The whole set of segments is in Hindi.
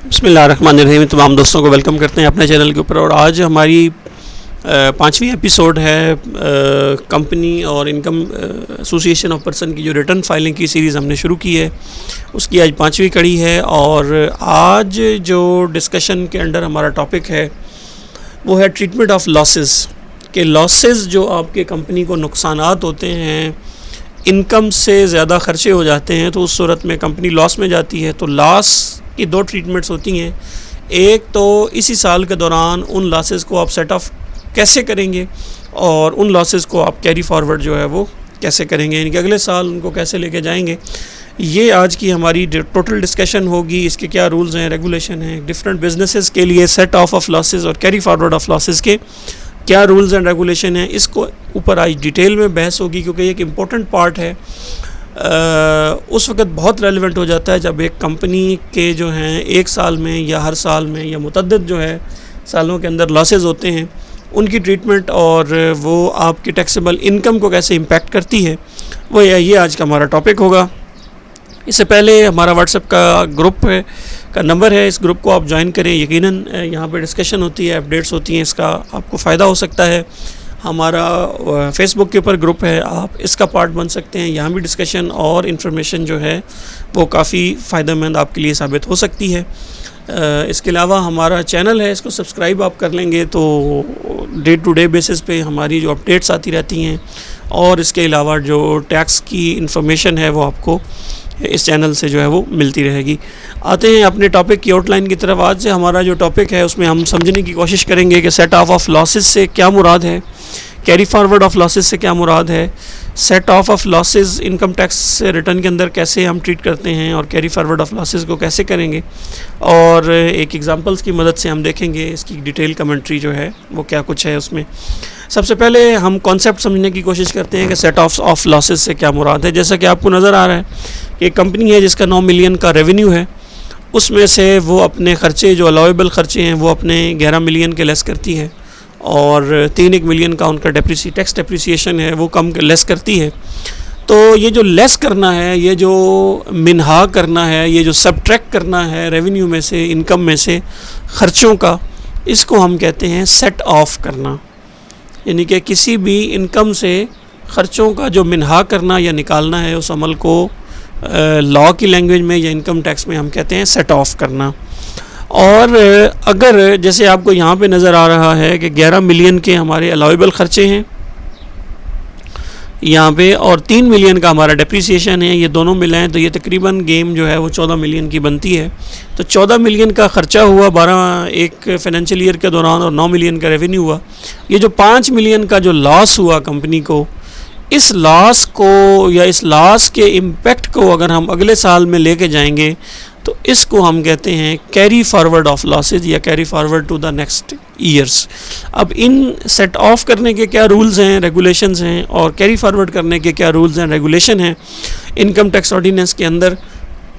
बिस्मिल्लाहिर्रहमानिर्रहीम। तमाम दोस्तों को वेलकम करते हैं अपने चैनल के ऊपर। और आज हमारी पाँचवीं एपिसोड है कंपनी और इनकम एसोसिएशन ऑफ पर्सन की जो रिटर्न फाइलिंग की सीरीज़ हमने शुरू की है, उसकी आज पाँचवीं कड़ी है। और आज जो डिस्कशन के अंडर हमारा टॉपिक है वो है ट्रीटमेंट ऑफ लॉसेस। के लॉसेस जो आपके कंपनी को नुकसानात होते हैं, इनकम से ज़्यादा खर्चे हो जाते हैं, तो उस सूरत में कंपनी लॉस में जाती है। तो लॉस की दो ट्रीटमेंट्स होती हैं। एक तो इसी साल के दौरान उन लॉसेस को आप सेट ऑफ कैसे करेंगे और उन लॉसेस को आप कैरी फॉरवर्ड जो है वो कैसे करेंगे, यानी कि अगले साल उनको कैसे लेके जाएंगे। ये आज की हमारी टोटल डिस्कशन होगी। इसके क्या रूल्स हैं, रेगुलेशन हैं, डिफरेंट बिजनेसेस के लिए सेट ऑफ लॉसेस और कैरी फॉरवर्ड ऑफ लॉसेस के क्या रूल्स एंड रेगुलेशन हैं, इसको ऊपर आज डिटेल में बहस होगी, क्योंकि ये एक इम्पोर्टेंट पार्ट है। उस वक़्त बहुत रेलेवेंट हो जाता है जब एक कंपनी के जो हैं एक साल में या हर साल में या मुतअद्दिद जो है सालों के अंदर लॉसेस होते हैं, उनकी ट्रीटमेंट और वो आपकी टैक्सेबल इनकम को कैसे इम्पेक्ट करती है, वो ये आज का हमारा टॉपिक होगा। इससे पहले हमारा व्हाट्सएप का ग्रुप है का नंबर है, इस ग्रुप को आप ज्वाइन करें। यकीनन यहाँ पे डिस्कशन होती है, अपडेट्स होती हैं, इसका आपको फ़ायदा हो सकता है। हमारा फेसबुक के ऊपर ग्रुप है, आप इसका पार्ट बन सकते हैं। यहाँ भी डिस्कशन और इन्फॉर्मेशन जो है वो काफ़ी फ़ायदेमंद आपके लिए साबित हो सकती है। इसके अलावा हमारा चैनल है, इसको सब्सक्राइब आप कर लेंगे तो डे टू डे बेसिस पे हमारी जो अपडेट्स आती रहती हैं, और इसके अलावा जो टैक्स की इन्फॉर्मेशन है वो आपको इस चैनल से जो है वो मिलती रहेगी। आते हैं अपने टॉपिक की आउटलाइन की तरफ। आज से हमारा जो टॉपिक है उसमें हम समझने की कोशिश करेंगे कि सेट ऑफ लॉसेस से क्या मुराद है, कैरी फॉरवर्ड ऑफ लॉसेस से क्या मुराद है, set of losses income tax return के अंदर कैसे हम ट्रीट करते हैं, और कैरी फॉरवर्ड ऑफ लॉसेस को कैसे करेंगे, और एक एग्जांपल्स की मदद से हम देखेंगे इसकी डिटेल कमेंट्री जो है वो क्या कुछ है उसमें। सबसे पहले हम कॉन्सेप्ट समझने की कोशिश करते हैं कि सेट ऑफ लॉसेस से क्या मुराद है। जैसा कि आपको नज़र आ रहा है कि एक कंपनी है जिसका 9 मिलियन का रेवेन्यू है, उसमें से वो अपने ख़र्चे जो अलाउेबल ख़र्चे हैं वो अपने 11 मिलियन के लेस करती है, और 3 मिलियन का उनका टैक्स डेप्रिसिएशन है वो कम लेस करती है। तो ये जो लेस करना है, ये जो मिनहा करना है, ये जो सबट्रैक्ट करना है रेवेन्यू में से, इनकम में से ख़र्चों का, इसको हम कहते हैं सेट ऑफ करना। यानी कि किसी भी इनकम से ख़र्चों का जो मिनहा करना या निकालना है, उस अमल को लॉ की लैंग्वेज में या इनकम टैक्स में हम कहते हैं सेट ऑफ करना। और अगर जैसे आपको यहाँ पे नज़र आ रहा है कि 11 मिलियन के हमारे अलाउेबल ख़र्चे हैं यहाँ पे, और 3 मिलियन का हमारा डेप्रिसिएशन है, ये दोनों मिलाएं तो ये तकरीबन गेम जो है वो 14 मिलियन की बनती है। तो 14 मिलियन का ख़र्चा हुआ एक फाइनेंशियल ईयर के दौरान, और 9 मिलियन का रेवेन्यू हुआ। ये जो 5 मिलियन का जो लॉस हुआ कंपनी को, इस लॉस को या इस लॉस के इम्पेक्ट को अगर हम अगले साल में लेके जाएंगे तो इसको हम कहते हैं कैरी फॉरवर्ड ऑफ लॉसेज या carry forward to the next years. अब इन सेट ऑफ करने के क्या रूल्स हैं, रेगुलेशंस हैं, और कैरी फॉरवर्ड करने के क्या रूल्स एंड रेगुलेशन हैं इनकम टैक्स ऑर्डिनेंस के अंदर,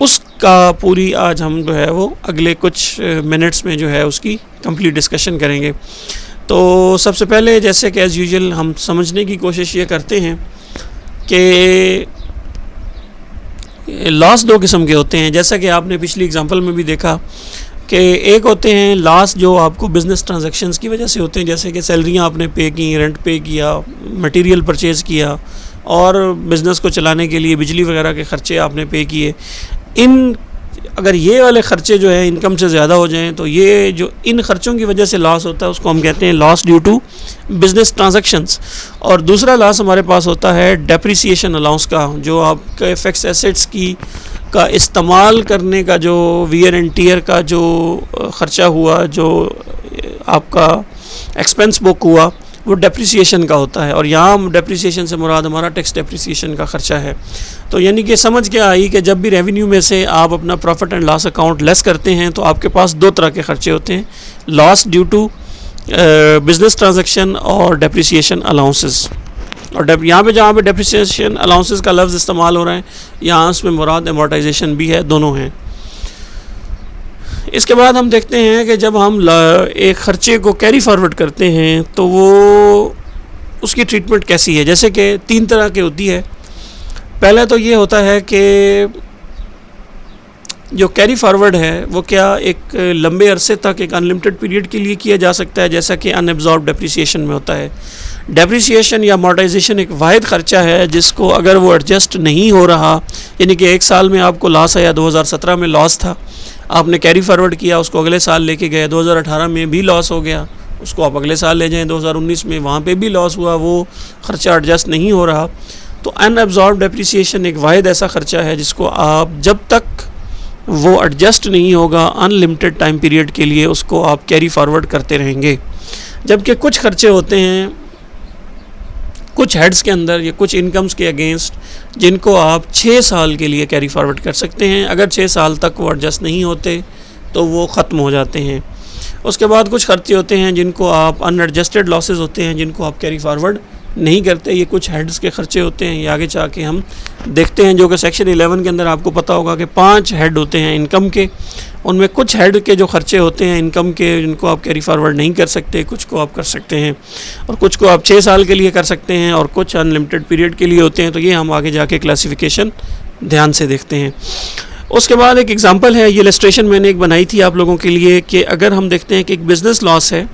उसका पूरी आज हम जो है वो अगले कुछ मिनट्स में जो है उसकी कंप्लीट डिस्कशन करेंगे। तो सबसे पहले जैसे कि एज़ यूजुअल हम समझने की कोशिश ये करते हैं कि लॉस दो किस्म के होते हैं। जैसा कि आपने पिछली एग्जांपल में भी देखा कि एक होते हैं लॉस जो आपको बिज़नेस ट्रांजैक्शंस की वजह से होते हैं, जैसे कि सैलरियाँ आपने पे की, रेंट पे किया, मटेरियल परचेज़ किया, और बिज़नेस को चलाने के लिए बिजली वगैरह के ख़र्चे आपने पे किए। अगर ये वाले ख़र्चे जो है इनकम से ज़्यादा हो जाएं तो ये जो इन ख़र्चों की वजह से लॉस होता है उसको हम कहते हैं loss due to business transactions. और दूसरा लॉस हमारे पास होता है डेप्रिसिएशन अलाउंस का, जो आपके फिक्स एसेट्स का इस्तेमाल करने का जो वियर एंड टीयर का जो ख़र्चा हुआ, जो आपका एक्सपेंस बुक हुआ, वो डेप्रिसिएशन का होता है। और यहाँ डेप्रिसिएशन से मुराद हमारा टैक्स डेप्रिसिएशन का ख़र्चा है। तो यानी कि समझ क्या आई कि जब भी रेवेन्यू में से आप अपना profit and loss account less करते हैं तो आपके पास दो तरह के ख़र्चे होते हैं, loss due to business transaction और डेप्रिसिएशन अलाउंसेस। और यहाँ पे जहाँ पे डेप्रिसिएशन अलाउंसेस का लफ्ज़ इस्तेमाल हो रहा है, यहाँ उसमें मुराद एमोर्टाइजेशन भी है, दोनों हैं। इसके बाद हम देखते हैं कि जब हम एक ख़र्चे को कैरी फॉरवर्ड करते हैं तो वो उसकी ट्रीटमेंट कैसी है। जैसे कि 3 तरह की होती है। पहले तो ये होता है कि जो कैरी फॉरवर्ड है वो क्या एक लंबे अरसे तक एक अनलिमिटेड पीरियड के लिए किया जा सकता है, जैसा कि अनएब्जॉर्ब डेप्रिसिएशन में होता है। डेप्रिसिएशन या अमॉर्टाइजेशन एक वाहिद ख़र्चा है जिसको अगर वो एडजस्ट नहीं हो रहा, यानी कि एक साल में आपको लॉस आया, 2017 में लॉस था, आपने कैरी फॉरवर्ड किया, उसको अगले साल लेके गए, 2018 में भी लॉस हो गया, उसको आप अगले साल ले जाएं 2019 में, वहाँ पे भी लॉस हुआ, वो ख़र्चा एडजस्ट नहीं हो रहा। तो अनएब्जॉर्ब डेप्रिसिएशन एक वाहिद ऐसा ख़र्चा है जिसको आप जब तक वो एडजस्ट नहीं होगा अनलिमिटेड टाइम पीरियड के लिए उसको आप कैरी फॉरवर्ड करते रहेंगे। जबकि कुछ खर्चे होते हैं कुछ हेड्स के अंदर या कुछ इनकम्स के अगेंस्ट जिनको आप 6 साल के लिए कैरी फॉरवर्ड कर सकते हैं। अगर 6 साल तक वो एडजस्ट नहीं होते तो वो ख़त्म हो जाते हैं। उसके बाद कुछ खर्चे होते हैं जिनको आप अनएडजस्टेड लॉसेस होते हैं जिनको आप कैरी फॉरवर्ड नहीं करते। ये कुछ हेड्स के खर्चे होते हैं, ये आगे जाके हम देखते हैं, जो कि सेक्शन 11 के अंदर आपको पता होगा कि 5 हेड होते हैं इनकम के। उनमें कुछ हेड के जो खर्चे होते हैं इनकम के जिनको आप कैरी फॉरवर्ड नहीं कर सकते, कुछ को आप कर सकते हैं और कुछ को आप 6 साल के लिए कर सकते हैं और कुछ अनलिमिटेड पीरियड के लिए होते हैं। तो ये हम आगे जाके क्लासिफिकेशन ध्यान से देखते हैं। उसके बाद एक एग्जांपल है, ये इलस्ट्रेशन मैंने एक बनाई थी आप लोगों के लिए कि अगर हम देखते हैं कि एक बिज़नेस लॉस है,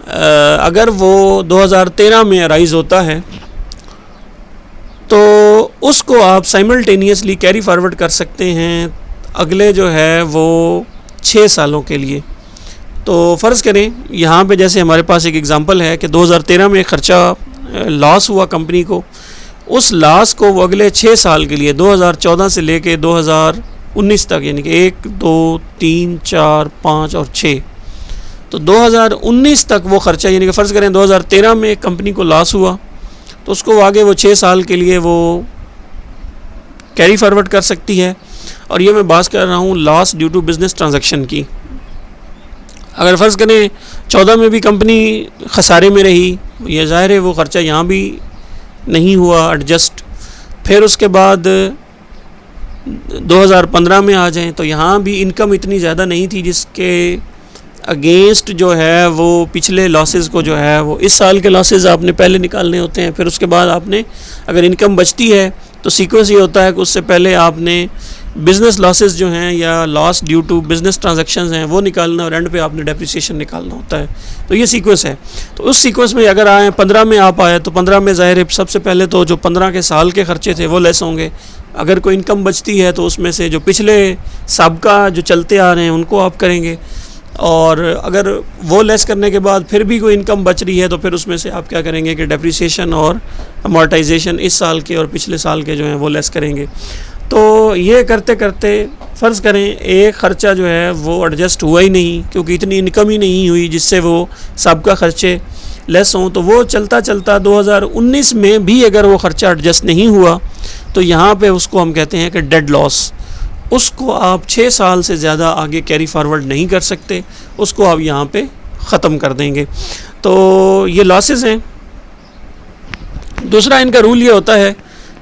अगर वो 2013 में अराइज़ होता है तो उसको आप साइमल्टेनियसली कैरी फॉरवर्ड कर सकते हैं अगले जो है वो 6 सालों के लिए। तो फ़र्ज़ करें यहाँ पे जैसे हमारे पास एक एग्ज़ाम्पल है कि 2013 में ख़र्चा लॉस हुआ कंपनी को, उस लॉस को वो अगले 6 साल के लिए 2014 से लेके 2019 तक, यानी कि 1, 2, 3, 4, 5 और 6, तो 2019 तक वो ख़र्चा, यानी कि फ़र्ज़ करें 2013 में कंपनी को लॉस हुआ तो उसको आगे वो 6 साल के लिए वो कैरी फॉरवर्ड कर सकती है। और ये मैं बात कर रहा हूँ loss due to business transaction की। अगर फ़र्ज़ करें 14 में भी कंपनी खसारे में रही, ये ज़ाहिर है वो ख़र्चा यहाँ भी नहीं हुआ एडजस्ट, फिर उसके बाद 2015 में आ जाएं तो यहाँ भी इनकम इतनी ज़्यादा नहीं थी जिसके अगेंस्ट जो है वो पिछले लॉसेस को जो है वो इस साल के लॉसेस आपने पहले निकालने होते हैं। फिर उसके बाद आपने अगर इनकम बचती है तो सीक्वेंस ये होता है कि उससे पहले आपने बिज़नेस लॉसेस जो हैं या loss due to business transactions हैं वो निकालना और एंड पे आपने डेप्रिसिएशन निकालना होता है। तो ये सीक्वेंस है। तो उस सीक्वेंस में अगर आए 15 में आप आए तो 15 में ज़ाहिर है सबसे पहले तो जो 15 के साल के ख़र्चे थे वो लेस होंगे। अगर कोई इनकम बचती है तो उसमें से जो पिछले साबका जो चलते आ रहे हैं उनको आप करेंगे, और अगर वो लेस करने के बाद फिर भी कोई इनकम बच रही है तो फिर उसमें से आप क्या करेंगे कि डेप्रिसिएशन और अमॉर्टाइजेशन इस साल के और पिछले साल के जो हैं वो लेस करेंगे। तो ये करते करते फ़र्ज़ करें एक ख़र्चा जो है वो एडजस्ट हुआ ही नहीं क्योंकि इतनी इनकम ही नहीं हुई जिससे वो सबका ख़र्चे लेस हों, तो वो चलता चलता 2019 में भी अगर वो ख़र्चा एडजस्ट नहीं हुआ तो यहाँ पे उसको हम कहते हैं कि डेड लॉस। उसको आप 6 साल से ज़्यादा आगे कैरी फॉरवर्ड नहीं कर सकते, उसको आप यहाँ पे ख़त्म कर देंगे। तो ये लॉसेस हैं। दूसरा इनका रूल ये होता है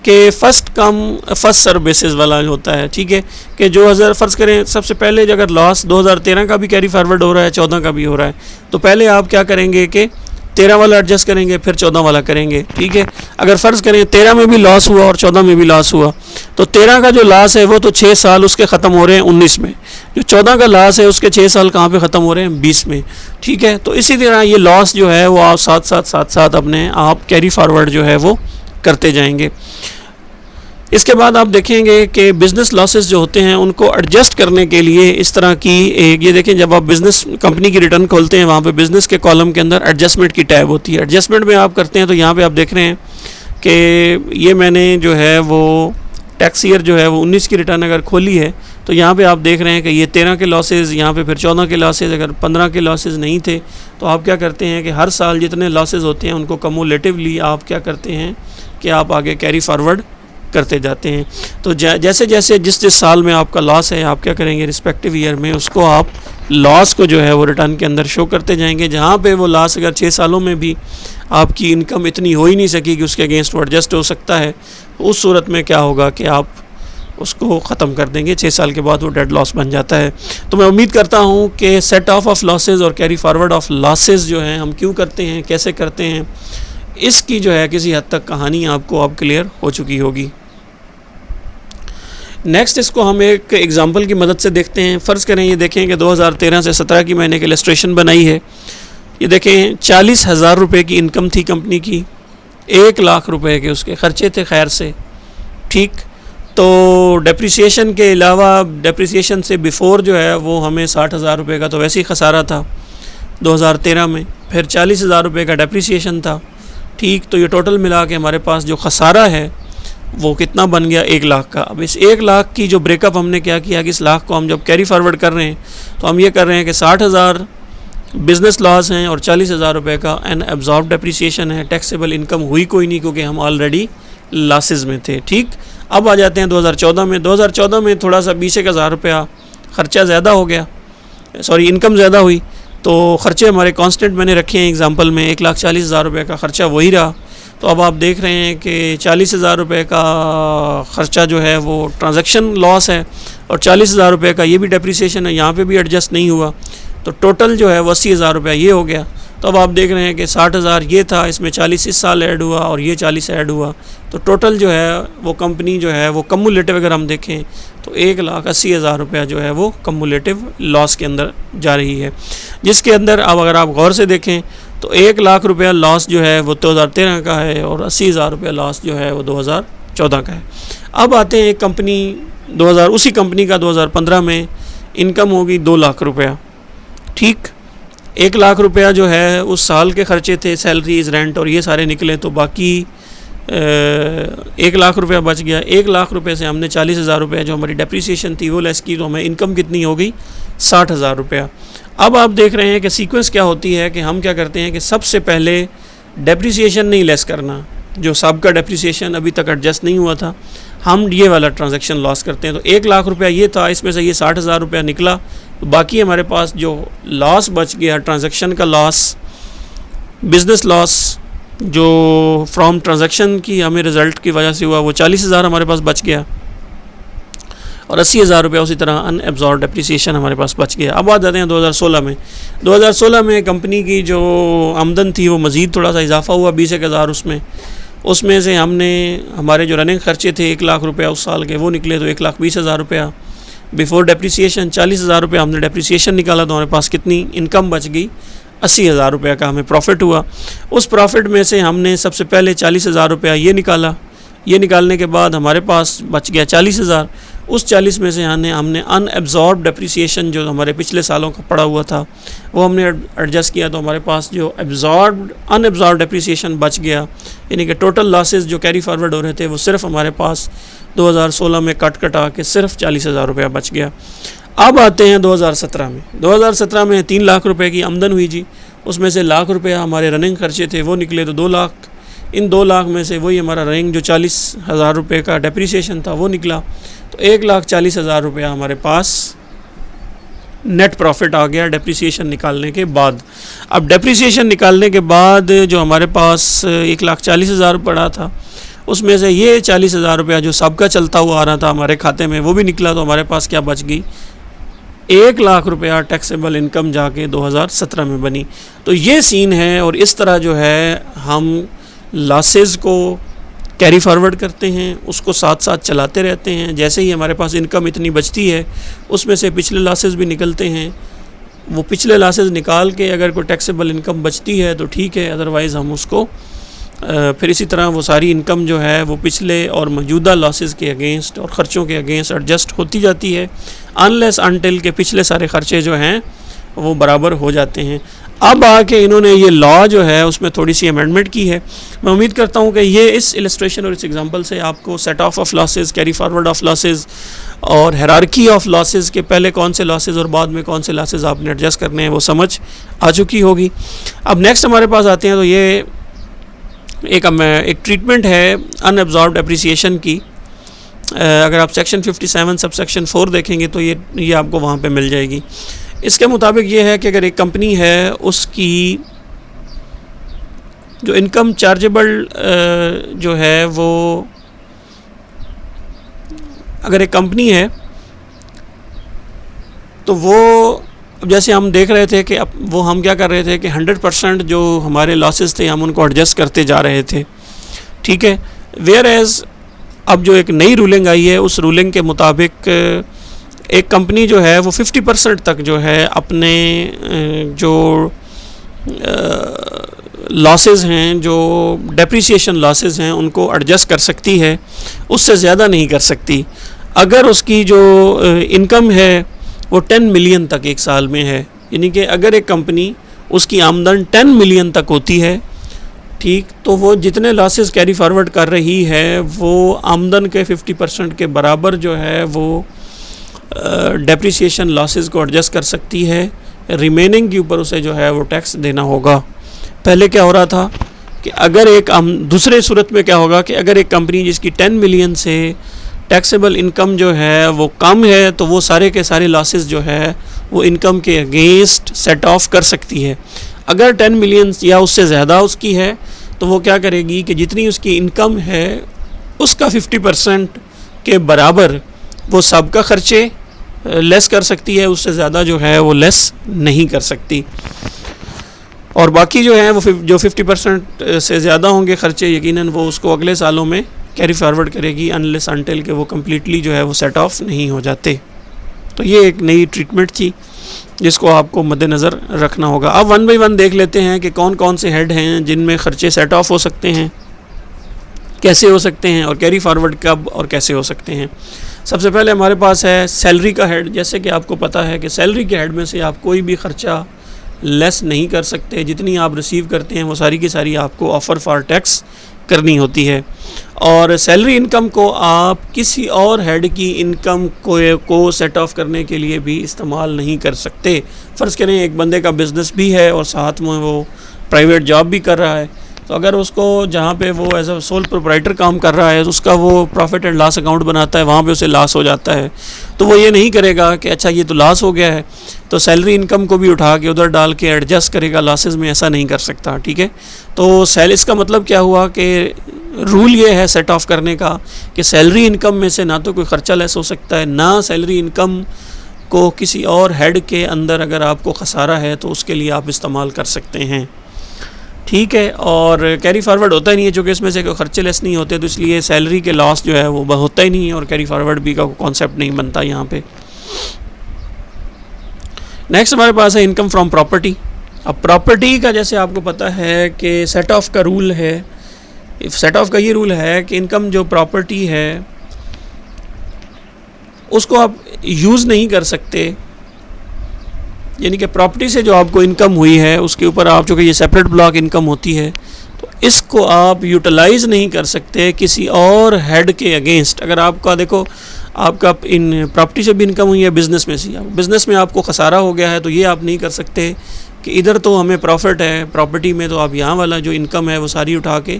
कि first come first serve basis वाला होता है, ठीक है, कि जो अगर फ़र्ज़ करें सबसे पहले अगर लॉस 2013 का भी कैरी फॉरवर्ड हो रहा है, 14 का भी हो रहा है, तो पहले आप क्या करेंगे कि 13 वाला एडजस्ट करेंगे फिर 14 वाला करेंगे, ठीक है। अगर फ़र्ज़ करें 13 में भी लॉस हुआ और 14 में भी लॉस हुआ तो 13 का जो लॉस है वो तो 6 साल उसके ख़त्म हो रहे हैं 19 में, जो 14 का लॉस है उसके 6 साल कहाँ पे ख़त्म हो रहे हैं 20 में, ठीक है। तो इसी तरह ये लॉस जो है वो आप साथ साथ अपने आप कैरी फॉरवर्ड जो है वो करते जाएंगे। इसके बाद आप देखेंगे कि बिज़नेस लॉसेस जो होते हैं उनको एडजस्ट करने के लिए इस तरह की एक, ये देखें जब आप बिज़नेस कंपनी की रिटर्न खोलते हैं वहाँ पे बिज़नेस के कॉलम के अंदर एडजस्टमेंट की टैब होती है। एडजस्टमेंट में आप करते हैं तो यहाँ पे आप देख रहे हैं कि ये मैंने जो है वो टैक्स ईयर जो है वो 19 की रिटर्न अगर खोली है तो यहाँ पे आप देख रहे हैं कि ये 13 के लॉसेस, यहाँ पे फिर 14 के लॉसेस, अगर 15 के लॉसेस नहीं थे तो आप क्या करते हैं कि हर साल जितने लॉसेस होते हैं उनको कम्युलेटिवली आप क्या करते हैं कि आप आगे कैरी फॉरवर्ड करते जाते हैं। तो जैसे जैसे जिस साल में आपका लॉस है आप क्या करेंगे रिस्पेक्टिव ईयर में उसको आप लॉस को जो है वो रिटर्न के अंदर शो करते जाएंगे। जहाँ पे वो लॉस अगर 6 सालों में भी आपकी इनकम इतनी हो ही नहीं सकी कि उसके अगेंस्ट वो एडजस्ट हो सकता है, उस सूरत में क्या होगा कि आप उसको ख़त्म कर देंगे। 6 साल के बाद वो डेड लॉस बन जाता है। तो मैं उम्मीद करता हूँ कि सेट ऑफ लॉसेस और कैरी फॉरवर्ड ऑफ लॉसेस जो हैं हम क्यों करते हैं, कैसे करते हैं, इसकी जो है किसी हद तक कहानी आपको अब क्लियर हो चुकी होगी। नेक्स्ट इसको हम एक एग्जांपल की मदद से देखते हैं। फ़र्ज़ करें ये देखें कि 2013 से 17 की मैंने एक इलस्ट्रेशन बनाई है। ये देखें 40,000 रुपये की इनकम थी कंपनी की, 1 लाख रुपए के उसके ख़र्चे थे खैर से, ठीक। तो डेप्रिसिएशन के अलावा, डेप्रिसिएशन से बिफ़ोर जो है वो हमें 60,000 रुपये का तो वैसे ही खसारा था 2013 में, फिर 40,000 रुपये का डेप्रिसिएशन था, ठीक। तो ये टोटल मिला के हमारे पास जो खसारा है वो कितना बन गया, 1 लाख का। अब इस 1 लाख की जो ब्रेकअप हमने क्या किया कि इस लाख को हम जब कैरी फॉरवर्ड कर रहे हैं तो हम ये कर रहे हैं कि 60,000 बिज़नेस लॉस हैं और 40,000 रुपये का अनएब्जॉर्ब डेप्रिसिएशन है। टैक्सेबल इनकम हुई कोई नहीं क्योंकि हम ऑलरेडी लॉसेस में थे, ठीक। अब आ जाते हैं 2014 में। 2014 में थोड़ा सा 20,000 रुपया ख़र्चा ज़्यादा हो गया, सॉरी इनकम ज़्यादा हुई, तो ख़र्चे हमारे कांस्टेंट मैंने रखे हैं एग्जांपल में, 1,40,000 रुपये का ख़र्चा वही रहा। तो अब आप देख रहे हैं कि 40,000 रुपये का ख़र्चा जो है वो ट्रांजैक्शन लॉस है और 40,000 रुपये का ये भी डेप्रिसिएशन है, यहाँ पे भी एडजस्ट नहीं हुआ, तो टोटल जो है वो 80,000 रुपया ये हो गया। तो अब आप देख रहे हैं कि 60,000 ये था, इसमें 40 इस साल ऐड हुआ और ये 40 ऐड हुआ, तो टोटल जो है वो कंपनी जो है वो कम्युलेटिव अगर हम देखें तो 1,80,000 रुपया जो है वो कम्युलेटिव लॉस के अंदर जा रही है, जिसके अंदर अब अगर आप गौर से देखें तो 1 लाख रुपया लॉस जो है वो 2013 का है और 80,000 रुपया लॉस जो है वो 2014 का है। अब आते हैं एक कंपनी उसी कंपनी का 2015 में इनकम होगी 2 लाख रुपया, ठीक। 1 लाख रुपया जो है उस साल के ख़र्चे थे, सैलरीज, रेंट और ये सारे निकले, तो बाकी 1 लाख रुपया बच गया। 1 लाख रुपये से हमने 40,000 रुपये जो हमारी डेप्रिसिएशन थी वो लेस की, तो हमें इनकम कितनी हो गई, 60,000 रुपया। अब आप देख रहे हैं कि सीक्वेंस क्या होती है कि हम क्या करते हैं कि सबसे पहले डेप्रिसिएशन नहीं लेस करना, जो सबका डेप्रिसिएशन अभी तक एडजस्ट नहीं हुआ था, हम ये वाला ट्रांजैक्शन लॉस करते हैं। तो 1 लाख रुपया ये था, इसमें से ये 60,000 रुपया निकला, तो बाकी हमारे पास जो लॉस बच गया, ट्रांजैक्शन का लॉस, बिज़नेस लॉस जो फ्रॉम ट्रांजैक्शन की हमें रिज़ल्ट की वजह से हुआ, वो 40,000 हमारे पास बच गया और 80,000 रुपया उसी तरह अनएब्जॉर्ब डेप्रिसिएशन हमारे पास बच गया। अब आ जाते हैं 2016 में। 2016 में कंपनी की जो आमदन थी वो मज़ीद थोड़ा सा इजाफा हुआ, 20,000 उसमें से हमने हमारे जो रनिंग खर्चे थे 1 लाख रुपया उस साल के वो निकले, तो 1,20,000 रुपया बिफ़ोर डेप्रिसिएशन। 40,000 रुपया हमने डेप्रिसिएशन निकाला तो हमारे पास कितनी इनकम बच गई, 80,000 रुपया का हमें प्रॉफिट हुआ। उस प्रॉफिट में से हमने सबसे पहले 40,000 रुपया ये निकाला, ये निकालने के बाद हमारे पास बच गया 40,000। उस 40 में से हमने अनएब्जॉर्ब डेप्रिसिएशन जो हमारे पिछले सालों का पड़ा हुआ था वो हमने एडजस्ट किया, तो हमारे पास जो अनएब्जॉर्ब डेप्रिसिएशन बच गया, यानी कि टोटल लॉसेस जो कैरी फॉरवर्ड हो रहे थे वो सिर्फ हमारे पास 2016 में कटा के सिर्फ 40,000 रुपया बच गया। अब आते हैं 2017 में। 2017 में 3 लाख रुपए की आमदन हुई जी, उसमें से लाख रुपया हमारे रनिंग खर्चे थे वो निकले, तो 2 लाख। इन 2 लाख में से वही हमारा रनिंग जो 40,000 रुपये का डेप्रिसिएशन था वो निकला, तो 1,40,000 रुपया हमारे पास नेट प्रॉफिट आ गया डेप्रिसिएशन निकालने के बाद। अब डेप्रिसिएशन निकालने के बाद जो हमारे पास 1,40,000 पड़ा था उसमें से ये 40,000 रुपया जो सबका चलता हुआ आ रहा था हमारे खाते में वो भी निकला, तो हमारे पास क्या बच गई, 1 लाख रुपया टैक्सेबल इनकम जाके 2017 में बनी। तो ये सीन है और इस तरह जो है हम लॉसेस को कैरी फॉरवर्ड करते हैं, उसको साथ साथ चलाते रहते हैं। जैसे ही हमारे पास इनकम इतनी बचती है उसमें से पिछले लॉसेस भी निकलते हैं, वो पिछले लॉसेस निकाल के अगर कोई टैक्सेबल इनकम बचती है तो ठीक है, अदरवाइज़ हम उसको फिर इसी तरह वो सारी इनकम जो है वो पिछले और मौजूदा लॉसेस के अगेंस्ट और ख़र्चों के अगेंस्ट एडजस्ट होती जाती है, अनलेस अनटिल के पिछले सारे ख़र्चे जो हैं वो बराबर हो जाते हैं। अब आके इन्होंने ये लॉ जो है उसमें थोड़ी सी अमेंडमेंट की है। मैं उम्मीद करता हूँ कि ये इस इलस्ट्रेशन और इस एग्जांपल से आपको set of losses, carry forward of losses और हायरार्की ऑफ लॉसेस के पहले कौन से लॉसेस और बाद में कौन से लॉसेस आपने एडजस्ट करने हैं वो समझ आ चुकी होगी। अब नेक्स्ट हमारे पास आते हैं तो ये एक ट्रीटमेंट है अनएब्जॉर्ब्ड डेप्रिसिएशन की। अगर आप सेक्शन 57 सब सेक्शन 4 देखेंगे तो ये आपको वहाँ पे मिल जाएगी। इसके मुताबिक ये है कि अगर एक कंपनी है उसकी जो इनकम चार्जेबल जो है वो, अगर एक कंपनी है तो वो, जैसे हम देख रहे थे कि अब वो हम क्या कर रहे थे कि 100% जो हमारे लॉसेस थे हम उनको एडजस्ट करते जा रहे थे, ठीक है। वेयर एज अब जो एक नई रूलिंग आई है उस रूलिंग के मुताबिक एक कंपनी जो है वो 50% तक जो है अपने जो लॉसेस हैं, जो डेप्रिसिएशन लॉसेस हैं, उनको एडजस्ट कर सकती है, उससे ज़्यादा नहीं कर सकती। अगर उसकी जो इनकम है वो 10 मिलियन तक एक साल में है, यानी कि अगर एक कंपनी उसकी आमदन 10 मिलियन तक होती है, ठीक, तो वो जितने लॉसेस कैरी फॉरवर्ड कर रही है वो आमदन के 50% के बराबर जो है वो डेप्रिसिएशन लॉसेस को एडजस्ट कर सकती है। रिमेनिंग के ऊपर उसे जो है वो टैक्स देना होगा। पहले क्या हो रहा था कि अगर एक दूसरे सूरत में क्या होगा कि अगर एक कंपनी जिसकी 10 मिलियन से टैक्सेबल इनकम जो है वो कम है तो वो सारे के सारे लॉसेस जो है वो इनकम के अगेंस्ट सेट ऑफ कर सकती है। अगर 10 मिलियन या उससे ज़्यादा उसकी है तो वो क्या करेगी कि जितनी उसकी इनकम है उसका 50% के बराबर वो सबका खर्चे लेस कर सकती है, उससे ज़्यादा जो है वो लेस नहीं कर सकती। और बाकी जो है वो जो 50% से ज़्यादा होंगे खर्चे, यकीनन वो उसको अगले सालों में कैरी फॉरवर्ड करेगी अनलेस अनटिल के वो कम्प्लीटली जो है वो सेट ऑफ नहीं हो जाते। तो ये एक नई ट्रीटमेंट थी जिसको आपको मद्देनज़र रखना होगा। अब 1 बाय 1 देख लेते हैं कि कौन कौन से हेड हैं जिनमें ख़र्चे सेट ऑफ हो सकते हैं, कैसे हो सकते हैं, और कैरी फॉरवर्ड कब और कैसे हो सकते हैं। सबसे पहले हमारे पास है सैलरी का हेड। जैसे कि आपको पता है कि सैलरी के हेड में से आप कोई भी ख़र्चा लेस नहीं कर सकते। जितनी आप रिसीव करते हैं वो सारी की सारी आपको ऑफ़र फॉर टैक्स करनी होती है। और सैलरी इनकम को आप किसी और हेड की इनकम को सेट ऑफ करने के लिए भी इस्तेमाल नहीं कर सकते। फ़र्ज़ करें एक बंदे का बिज़नेस भी है और साथ में वो प्राइवेट जॉब भी कर रहा है, तो अगर उसको जहाँ पे वो एज अ सोल प्रोप्राइटर काम कर रहा है तो उसका वो प्रॉफिट एंड लॉस अकाउंट बनाता है, वहाँ पे उसे लॉस हो जाता है, तो वो ये नहीं करेगा कि अच्छा ये तो लॉस हो गया है तो सैलरी इनकम को भी उठा के उधर डाल के एडजस्ट करेगा लॉसेस में, ऐसा नहीं कर सकता। ठीक है, तो इसका मतलब क्या हुआ कि रूल ये है सेट ऑफ करने का कि सैलरी इनकम में से ना तो कोई ख़र्चा लेस हो सकता है, ना सैलरी इनकम को किसी और हेड के अंदर अगर आपको खसारा है तो उसके लिए आप इस्तेमाल कर सकते हैं। ठीक है, और कैरी फॉरवर्ड होता ही नहीं है चूँकि इसमें से कोई खर्चे लेस नहीं होते, तो इसलिए सैलरी के लॉस जो है वो होता ही नहीं है और कैरी फॉरवर्ड भी का कॉन्सेप्ट नहीं बनता यहाँ पे। नेक्स्ट हमारे पास है इनकम फ्रॉम प्रॉपर्टी। अब प्रॉपर्टी का जैसे आपको पता है कि सेट ऑफ का रूल है, सेट ऑफ का ये रूल है कि इनकम जो प्रॉपर्टी है उसको आप यूज़ नहीं कर सकते, यानी कि प्रॉपर्टी से जो आपको इनकम हुई है उसके ऊपर आप चूँकि ये सेपरेट ब्लॉक इनकम होती है तो इसको आप यूटिलाइज़ नहीं कर सकते किसी और हेड के अगेंस्ट। अगर आपका देखो आपका इन प्रॉपर्टी से भी इनकम हुई है, बिज़नेस में से, बिज़नेस में आपको खसारा हो गया है, तो ये आप नहीं कर सकते कि इधर तो हमें प्रॉफिट है प्रॉपर्टी में, तो आप यहाँ वाला जो इनकम है वो सारी उठा के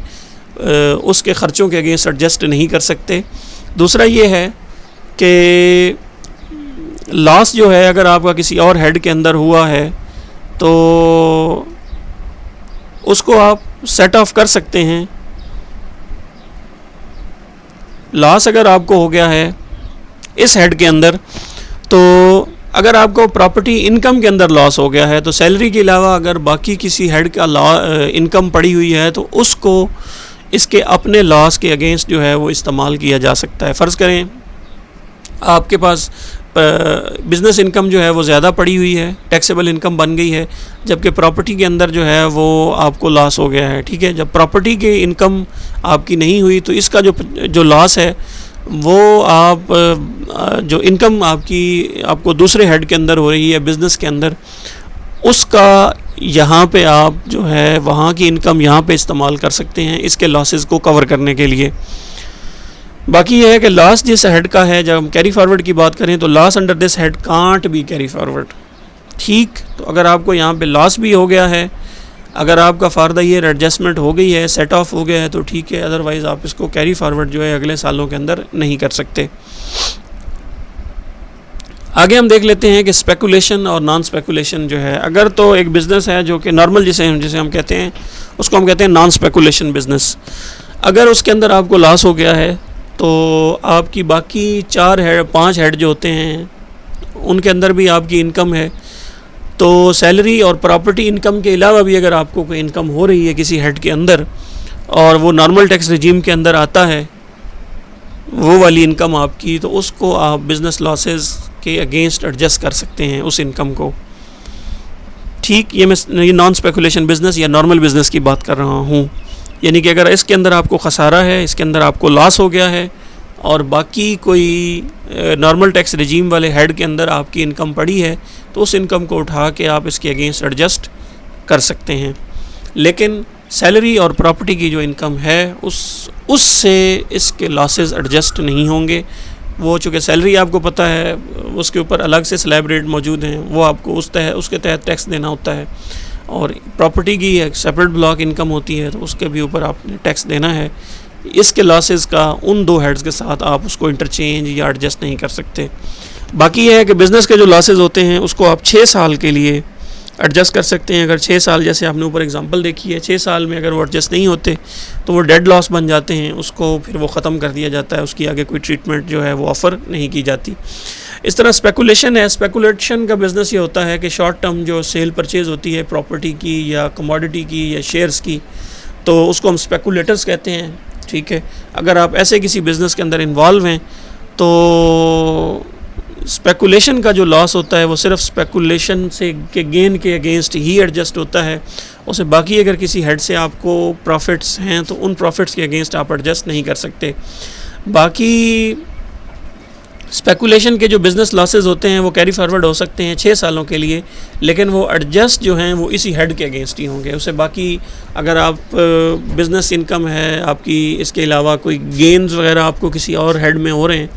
उसके ख़र्चों के अगेंस्ट एडजस्ट नहीं कर सकते। दूसरा ये है कि लॉस जो है अगर आपका किसी और हेड के अंदर हुआ है तो उसको आप सेट ऑफ कर सकते हैं। लॉस अगर आपको हो गया है इस हेड के अंदर, तो अगर आपको प्रॉपर्टी इनकम के अंदर लॉस हो गया है तो सैलरी के अलावा अगर बाकी किसी हेड का इनकम पड़ी हुई है तो उसको इसके अपने लॉस के अगेंस्ट जो है वो इस्तेमाल किया जा सकता है। फ़र्ज़ करें आपके पास बिज़नेस इनकम जो है वो ज़्यादा पड़ी हुई है, टैक्सेबल इनकम बन गई है, जबकि प्रॉपर्टी के अंदर जो है वो आपको लॉस हो गया है। ठीक है, जब प्रॉपर्टी की इनकम आपकी नहीं हुई तो इसका जो लॉस है वो आप जो इनकम आपको दूसरे हेड के अंदर हो रही है बिज़नेस के अंदर, उसका यहाँ पे आप जो है वहाँ की इनकम यहाँ पे इस्तेमाल कर सकते हैं इसके लॉसेस को कवर करने के लिए। बाकी यह है कि लॉस जिस हेड का है, जब हम कैरी फॉरवर्ड की बात करें तो loss under this head can't be carry forward. ठीक, तो अगर आपको यहाँ पे लॉस भी हो गया है, अगर आपका फॉर द ईयर एडजस्टमेंट हो गई है, सेट ऑफ हो गया है तो ठीक है, अदरवाइज़ आप इसको कैरी फॉरवर्ड जो है अगले सालों के अंदर नहीं कर सकते। आगे हम देख लेते हैं कि स्पेकुलेशन और नॉन स्पेकुलेशन जो है, अगर तो एक बिज़नेस है जो कि नॉर्मल जिसे हम कहते हैं उसको हम कहते हैं नॉन स्पेकुलेशन बिज़नेस, अगर उसके अंदर आपको लॉस हो गया है तो आपकी बाकी 5 हेड जो होते हैं उनके अंदर भी आपकी इनकम है, तो सैलरी और प्रॉपर्टी इनकम के अलावा भी अगर आपको कोई इनकम हो रही है किसी हेड के अंदर और वो नॉर्मल टैक्स रिजीम के अंदर आता है, वो वाली इनकम आपकी, तो उसको आप बिज़नेस लॉसेस के अगेंस्ट एडजस्ट कर सकते हैं उस इनकम को। ठीक, ये नॉन स्पेकुलेशन बिज़नेस या नॉर्मल बिज़नेस की बात कर रहा हूँ। यानी कि अगर इसके अंदर आपको ख़सारा है, इसके अंदर आपको लॉस हो गया है और बाकी कोई नॉर्मल टैक्स रिजीम वाले हेड के अंदर आपकी इनकम पड़ी है, तो उस इनकम को उठा के आप इसके अगेंस्ट एडजस्ट कर सकते हैं। लेकिन सैलरी और प्रॉपर्टी की जो इनकम है उससे इसके लॉसेस एडजस्ट नहीं होंगे। वो चूँकि सैलरी आपको पता है उसके ऊपर अलग से स्लैब रेट मौजूद हैं, वो आपको उसके तहत टैक्स देना होता है, और प्रॉपर्टी की एक सेपरेट ब्लॉक इनकम होती है तो उसके भी ऊपर आपने टैक्स देना है। इसके लॉसेस का उन दो हेड्स के साथ आप उसको इंटरचेंज या एडजस्ट नहीं कर सकते। बाकी यह है कि बिज़नेस के जो लॉसेस होते हैं उसको आप 6 साल के लिए एडजस्ट कर सकते हैं। अगर 6 साल, जैसे आपने ऊपर एग्जांपल देखी है, 6 साल में अगर वो एडजस्ट नहीं होते तो वो डेड लॉस बन जाते हैं, उसको फिर वो ख़त्म कर दिया जाता है, उसकी आगे कोई ट्रीटमेंट जो है वो ऑफ़र नहीं की जाती। इस तरह स्पेकुलेशन है, स्पेकुलेशन का बिज़नेस ये होता है कि शॉर्ट टर्म जो सेल परचेज़ होती है प्रॉपर्टी की या कमोडिटी की या शेयर्स की, तो उसको हम स्पेकुलेटर्स कहते हैं। ठीक है, अगर आप ऐसे किसी बिज़नेस के अंदर इन्वॉल्व हैं तो स्पेकुलेशन का जो लॉस होता है वो सिर्फ स्पेकुलेशन से के गेन के अगेंस्ट ही एडजस्ट होता है। उसे बाकी अगर किसी हेड से आपको प्रॉफिट्स हैं तो उन प्रॉफिट्स के अगेंस्ट आप एडजस्ट नहीं कर सकते। बाकी स्पेकुलेशन के जो बिज़नेस लॉसेस होते हैं वो कैरी फॉरवर्ड हो सकते हैं 6 सालों के लिए, लेकिन वो एडजस्ट जो हैं वो इसी हेड के अगेंस्ट ही होंगे। उसे बाकी अगर आप बिज़नेस इनकम है आपकी, इसके अलावा कोई गेन्स वगैरह आपको किसी और हेड में हो रहे हैं,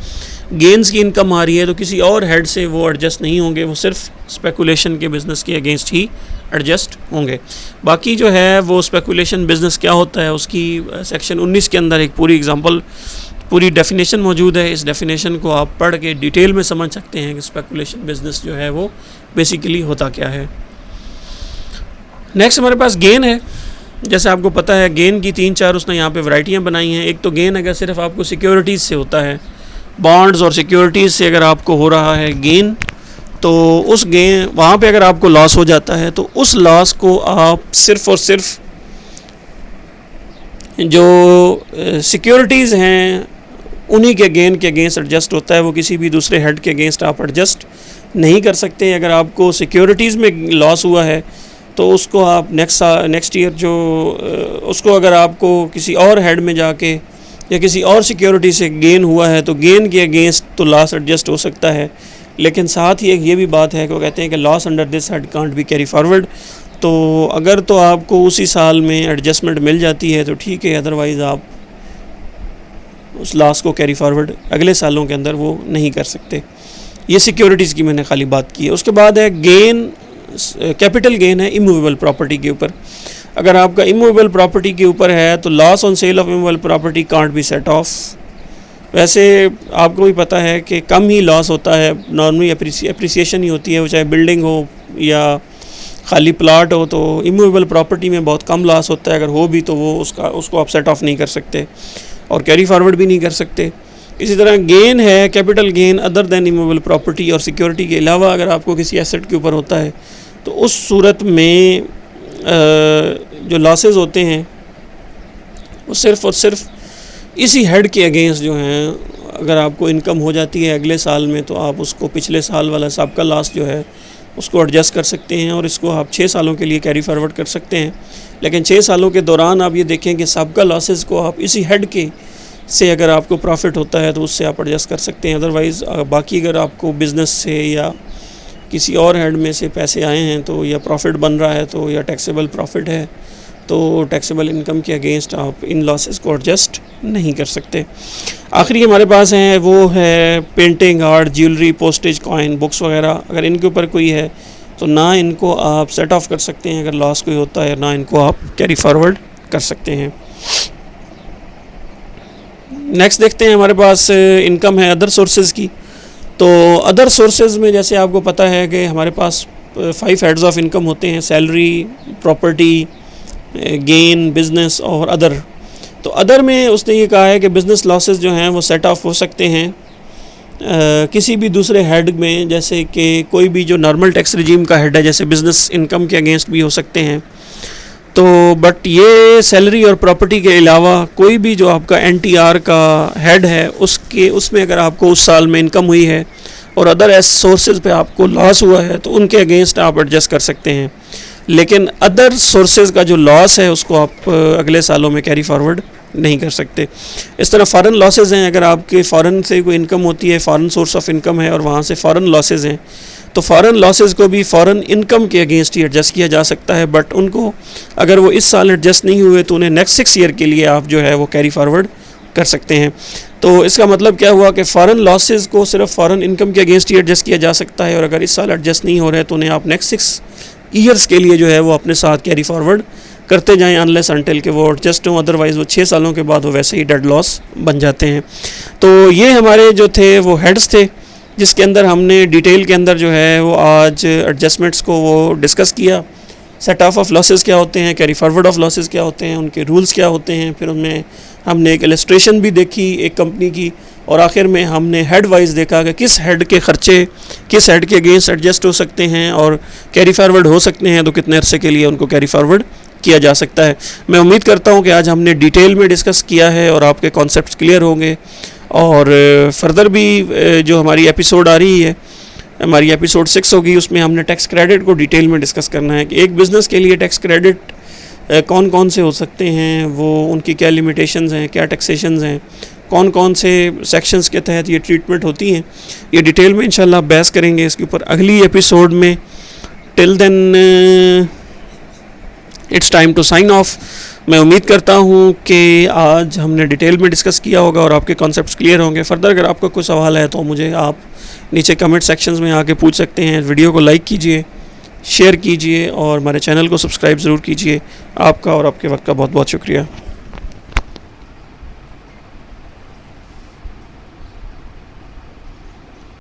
गेन्स की इनकम आ रही है, तो किसी और हेड से वो एडजस्ट नहीं होंगे, वो सिर्फ स्पेकुलेशन के बिज़नेस के अगेंस्ट ही एडजस्ट होंगे। बाकी जो है वो स्पेकुलेशन बिज़नेस क्या होता है उसकी सेक्शन 19 के अंदर एक पूरी डेफिनेशन मौजूद है। इस डेफिनेशन को आप पढ़ के डिटेल में समझ सकते हैं कि स्पेकुलेशन बिज़नेस जो है वो बेसिकली होता क्या है। नेक्स्ट हमारे पास गेन है। जैसे आपको पता है गेन की 3-4 उसने यहाँ पे वैरायटियाँ बनाई हैं। एक तो गेन अगर सिर्फ आपको सिक्योरिटीज़ से होता है, बॉन्ड्स और सिक्योरिटीज़ से अगर आपको हो रहा है गेन, तो उस गेन वहाँ पे अगर आपको लॉस हो जाता है तो उस लॉस को आप सिर्फ़ और सिर्फ जो सिक्योरिटीज़ हैं उन्हीं के गेन के अगेंस्ट एडजस्ट होता है, वो किसी भी दूसरे हेड के अगेंस्ट आप एडजस्ट नहीं कर सकते। अगर आपको सिक्योरिटीज़ में लॉस हुआ है तो उसको आप नेक्स्ट ईयर जो उसको अगर आपको किसी और हेड में जाके या किसी और सिक्योरिटी से गेन हुआ है तो गेन के अगेंस्ट तो लॉस एडजस्ट हो सकता है, लेकिन साथ ही एक ये भी बात है कि वो कहते हैं कि loss under this head can't be carry forward. तो अगर तो आपको उसी साल में एडजस्टमेंट मिल जाती है तो ठीक है, अदरवाइज़ आप उस लॉस को कैरी फॉरवर्ड अगले सालों के अंदर वो नहीं कर सकते। ये सिक्योरिटीज़ की मैंने खाली बात की है। उसके बाद है गेन, कैपिटल गेन है इमूवेबल प्रॉपर्टी के ऊपर। अगर आपका इमूवेबल प्रॉपर्टी के ऊपर है तो loss on sale of immovable property can't be set of. वैसे आपको भी पता है कि कम ही लॉस होता है, नॉर्मली अप्रिसिएशन ही होती है, वो चाहे बिल्डिंग हो या खाली प्लाट हो। तो इमूवेबल प्रॉपर्टी में बहुत कम लॉस होता है, अगर हो भी तो वो उसको आप सेट ऑफ नहीं कर सकते और कैरी फॉरवर्ड भी नहीं कर सकते। इसी तरह गेन है capital gain other than immovable property और सिक्योरिटी के अलावा अगर आपको किसी एसेट के ऊपर होता है तो उस सूरत में जो लॉसेस होते हैं वो सिर्फ़ और सिर्फ इसी हेड के अगेंस्ट जो हैं, अगर आपको इनकम हो जाती है अगले साल में तो आप उसको पिछले साल वाला सबका लॉस जो है उसको एडजस्ट कर सकते हैं और इसको आप 6 सालों के लिए कैरी फॉरवर्ड कर सकते हैं। लेकिन 6 सालों के दौरान आप ये देखें कि सबका लॉसेस को आप इसी हेड के से अगर आपको प्रॉफिट होता है तो उससे आप एडजस्ट कर सकते हैं। अदरवाइज़ बाकी अगर आपको बिज़नेस से या किसी और हेड में से पैसे आए हैं तो या प्रॉफिट बन रहा है तो या टैक्सेबल प्रॉफिट है तो टैक्सेबल इनकम के अगेंस्ट आप इन लॉसेस को एडजस्ट नहीं कर सकते। आखिरी हमारे पास हैं वो है painting, art, jewellery, postage, coin, books वगैरह। अगर इनके ऊपर कोई है तो ना इनको आप सेट ऑफ कर सकते हैं अगर लॉस कोई होता है, ना इनको आप कैरी फॉरवर्ड कर सकते हैं। नेक्स्ट देखते हैं हमारे पास इनकम है अदर सोर्सेज़ की। तो अदर सोर्सेज़ में जैसे आपको पता है कि हमारे पास 5 हेड्स ऑफ इनकम होते हैं, सैलरी, प्रॉपर्टी, गेन, बिज़नेस और अदर। तो अदर में उसने ये कहा है कि बिज़नेस लॉसेस जो हैं वो सेट ऑफ हो सकते हैं किसी भी दूसरे हेड में, जैसे कि कोई भी जो नॉर्मल टैक्स रिजीम का हेड है, जैसे बिज़नेस इनकम के अगेंस्ट भी हो सकते हैं। तो बट ये सैलरी और प्रॉपर्टी के अलावा कोई भी जो आपका NTR का हेड है उसमें अगर आपको उस साल में इनकम हुई है और अदर सोर्सेज पे आपको लॉस हुआ है तो उनके अगेंस्ट आप एडजस्ट कर सकते हैं, लेकिन अदर सोर्सेज का जो लॉस है उसको आप अगले सालों में कैरी फॉरवर्ड नहीं कर सकते। इस तरह फ़ॉरेन लॉसेज हैं, अगर आपके फ़ॉरेन से कोई इनकम होती है, फ़ॉरेन सोर्स ऑफ इनकम है और वहाँ से फ़ॉरेन लॉसेज हैं, तो फ़ॉरेन लॉसेज को भी फ़ॉरेन इनकम के अगेंस्ट ही एडजस्ट किया जा सकता है, बट उनको अगर वो इस साल एडजस्ट नहीं हुए तो उन्हें नेक्स्ट 6 ईयर के लिए आप जो है वो कैरी फॉरवर्ड कर सकते हैं। तो इसका मतलब क्या हुआ कि फ़ॉरेन लॉसेज को सिर्फ फ़ॉरेन इनकम के अगेंस्ट ही एडजस्ट किया जा सकता है, और अगर इस साल एडजस्ट नहीं हो रहे तो उन्हें आप नेक्स्ट 6 ईयर्स के लिए जो है वो अपने साथ कैरी फॉरवर्ड करते जाएं अनलेस अनटिल के वो एडजस्ट हों, अदरवाइज़ वो 6 सालों के बाद वो वैसे ही डेड लॉस बन जाते हैं। तो ये हमारे जो थे वो हेड्स थे, जिसके अंदर हमने डिटेल के अंदर जो है वो आज एडजस्टमेंट्स को वो डिस्कस किया। सेट ऑफ लॉसेस क्या होते हैं, कैरी फॉरवर्ड ऑफ लॉसेस क्या होते हैं, उनके रूल्स क्या होते हैं, फिर उनमें हमने एक इलस्ट्रेशन भी देखी एक कंपनी की, और आखिर में हमने हेड वाइज देखा कि किस हेड के खर्चे किस हेड के अगेंस्ट एडजस्ट हो सकते हैं और कैरी फॉरवर्ड हो सकते हैं, तो कितने अरसे के लिए उनको कैरी फॉरवर्ड किया जा सकता है। मैं उम्मीद करता हूं कि आज हमने डिटेल में डिस्कस किया है और आपके कॉन्सेप्ट्स क्लियर होंगे, और फर्दर भी जो हमारी एपिसोड आ रही है, हमारी एपिसोड 6 होगी, उसमें हमने टैक्स क्रेडिट को डिटेल में डिस्कस करना है कि एक बिज़नेस के लिए टैक्स क्रेडिट कौन कौन से हो सकते हैं, वो उनकी क्या लिमिटेशंस हैं, क्या टैक्सेशंस हैं, कौन कौन से सेक्शंस के तहत ये ट्रीटमेंट होती हैं, ये डिटेल में इंशाल्लाह बहस करेंगे इसके ऊपर अगली एपिसोड में। Till then it's time to sign off. मैं उम्मीद करता हूँ कि आज हमने डिटेल में डिस्कस किया होगा और आपके कॉन्सेप्ट्स क्लियर होंगे। फर्दर अगर आपका कोई सवाल है तो मुझे आप नीचे कमेंट सेक्शंस में आके पूछ सकते हैं। वीडियो को लाइक कीजिए, शेयर कीजिए और हमारे चैनल को सब्सक्राइब ज़रूर कीजिए। आपका और आपके वक्त का बहुत बहुत शुक्रिया।